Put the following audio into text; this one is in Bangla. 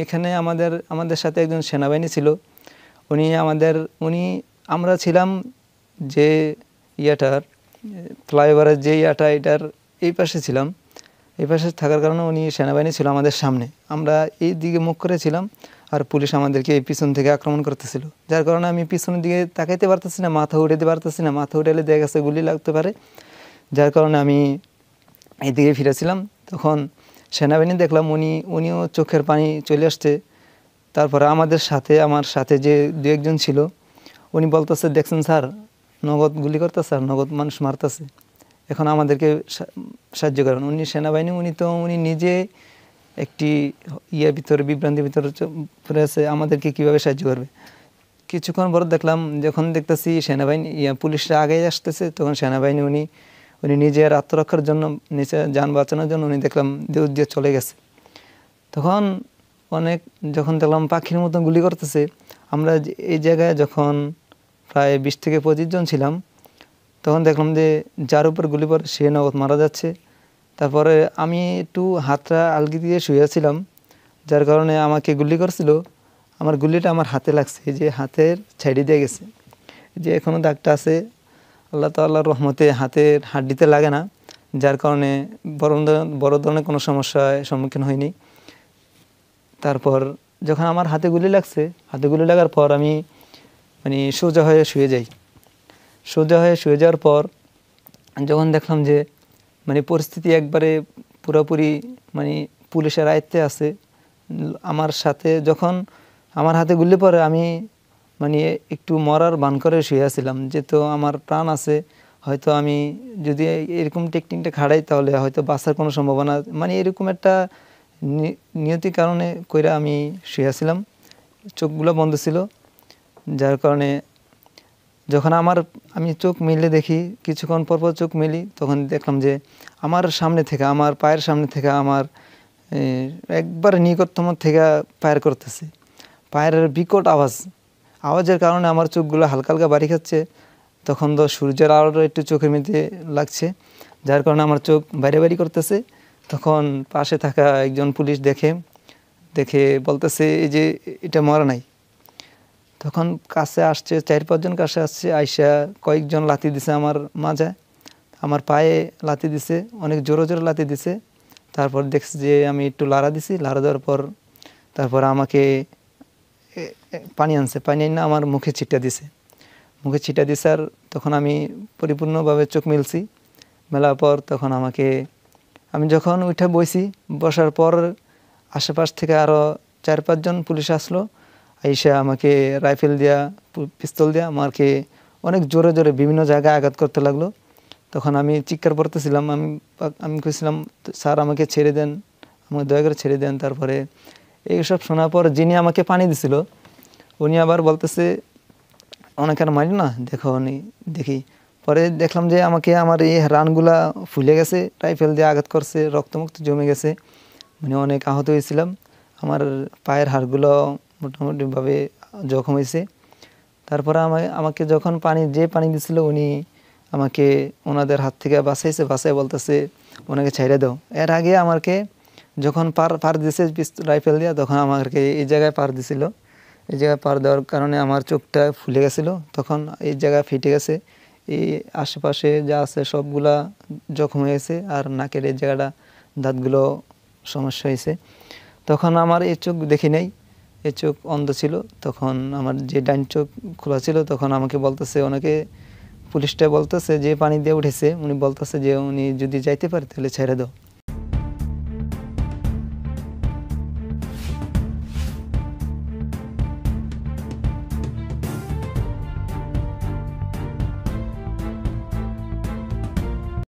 এখানে আমাদের সাথে একজন সেনাবাহিনী ছিল। উনি আমরা ছিলাম যে ইয়াটার ফ্লাইওভারের যে এটার এই পাশে ছিলাম। এই পাশে থাকার কারণে উনি সেনাবাহিনী ছিল আমাদের সামনে। আমরা এই দিকে মুখ করেছিলাম আর পুলিশ আমাদেরকে এই পিছন থেকে আক্রমণ করতেছিল। যার কারণে আমি পিছনের দিকে তাকাইতে পারতেছি না, মাথা উঠাতে পারতেছি না। মাথা উঠালে দেখা গেছে গুলি লাগতে পারে। যার কারণে আমি এইদিকে ফিরেছিলাম। তখন সেনাবাহিনী দেখলাম উনিও চোখের পানি চলে আসছে। তারপরে আমার সাথে যে দু একজন ছিল উনি বলতেছে, দেখছেন স্যার নগদ গুলি করতেছে আর নগদ মানুষ মারতেছে, এখন আমাদেরকে সাহায্য করেন। উনি সেনাবাহিনী, উনি নিজে একটি বিভ্রান্তির ভিতরে পড়ে আছে, আমাদেরকে কীভাবে সাহায্য করবে। কিছুক্ষণ পর দেখলাম, যখন দেখতেছি সেনাবাহিনী পুলিশরা আগে আসতেছে, তখন সেনাবাহিনী উনি নিজের আত্মরক্ষার জন্য, নিচে যান বাঁচানোর জন্য উনি দেখলাম দৌড় দিয়ে চলে গেছে। তখন যখন দেখলাম পাখির মতন গুলি করতেছে, আমরা এই জায়গায় যখন প্রায় 20 থেকে 25 জন ছিলাম, তখন দেখলাম যে যার উপর গুলি পড়ে সে নগদ মারা যাচ্ছে। তারপরে আমি একটু হাতটা আলগি দিয়ে শুয়েছিলাম, যার কারণে আমাকে গুলি করছিল। আমার গুলিটা আমার হাতে লাগছে, এই যে হাতের ছাইডে দিয়ে গেছে, যে এখনও দাগটা আছে। আল্লাহ তাআলার রহমতে হাতের হাড্ডিতে লাগে না, যার কারণে বড় ধরনের কোনো সমস্যার সম্মুখীন হয়নি। তারপর যখন আমার হাতে গুলি লাগার পর আমি সোজা হয়ে শুয়ে যাই। সোজা হয়ে শুয়ে যাওয়ার পর যখন দেখলাম যে পরিস্থিতি একবারে পুরোপুরি পুলিশের আয়ত্তে আছে, আমার সাথে যখন আমার হাতে গুলি পড়ে আমি একটু মরার ভান করে শুয়ে আছিলাম, যেহেতু আমার প্রাণ আছে। হয়তো আমি যদি এরকম টেকনিকটা খাড়াই তাহলে হয়তো বাঁচার কোনো সম্ভাবনা, এরকম একটা নিয়তির কারণে কইরা আমি শুয়ে আছিলাম, চোখগুলো বন্ধ ছিল। যার কারণে যখন আমি চোখ মেলে দেখি, কিছুক্ষণ পর চোখ মেলি, তখন দেখলাম যে আমার পায়ের সামনে থেকে আমার একবার নিকটতম থেকে ফায়ার করতেছে। পায়ের বিকট আওয়াজের কারণে আমার চোখগুলো হালকা হালকা বাড়ি খাচ্ছে। তখন তো সূর্যের আলোটা একটু চোখের মধ্যে লাগছে, যার কারণে আমার চোখ বাইরে করতেছে। তখন পাশে থাকা একজন পুলিশ দেখে বলতেছে, এই যে এটা মরা নাই। তখন কাছে আসছে, 4-5 জন কাছে আসছে, আইসা কয়েকজন লাথি দিছে আমার মাঝে, আমার পায়ে লাথি দিছে, অনেক জোরে জোরে লাথি দিছে। তারপর দেখছি যে আমি একটু লাড়া দিছি, লাড়া দেওয়ার পর তারপর আমাকে পানি আনছে, পানি এনে আমার মুখে ছিটা দিছে আর তখন আমি পরিপূর্ণভাবে চোখ মেলার পর তখন আমি যখন উঠে বসার পর আশেপাশ থেকে আরও 4-5 জন পুলিশ আসলো, আইসা আমাকে রাইফেল দিয়া, পিস্তল দিয়া আমাকে অনেক জোরে জোরে বিভিন্ন জায়গায় আঘাত করতে লাগলো। তখন আমি চিৎকার করতেছিলাম, আমি কইছিলাম, স্যার আমাকে ছেড়ে দেন, আমাকে দয়া করে ছেড়ে দেন। তারপরে এইসব শোনার পর যিনি আমাকে পানি দিছিল উনি আবার বলতেছে, অনেক আর মারি না, দেখি। পরে দেখলাম যে আমার এই রানগুলা ফুলে গেছে, রাইফেল দিয়ে আঘাত করছে, রক্তমুক্ত জমে গেছে, অনেক আহত হয়েছিলাম। আমার পায়ের হাড়গুলো মোটামুটিভাবে জখম হয়েছে। তারপরে আমাকে যখন যে পানি দিছিল উনি আমাকে ওনাদের হাত থেকে বাঁচাই বলতেছে, ওনাকে ছেড়ে দাও। এর আগে আমাকে যখন পার দিছে রাইফেল দিয়ে, তখন আমাকে এই জায়গায় পার দিছিল। এই জায়গায় পার দেওয়ার কারণে আমার চোখটা ফুলে গেছিল, তখন এই জায়গায় ফেটে গেছে, এই আশেপাশে যা আছে সবগুলা জখম হয়েছে, আর নাকের এই জায়গাটা দাঁতগুলো সমস্যা হয়েছে। তখন আমার এই চোখ দেখি নাই, এই চোখ অন্ধ ছিল। তখন আমার যে ডাইন চোখ খোলা ছিল, তখন আমাকে বলতেছে, পুলিশটা বলতেছে যে পানি দিয়ে উঠেছে, উনি বলতেছে যে উনি যদি যাইতে পারে তাহলে ছেড়ে দাও।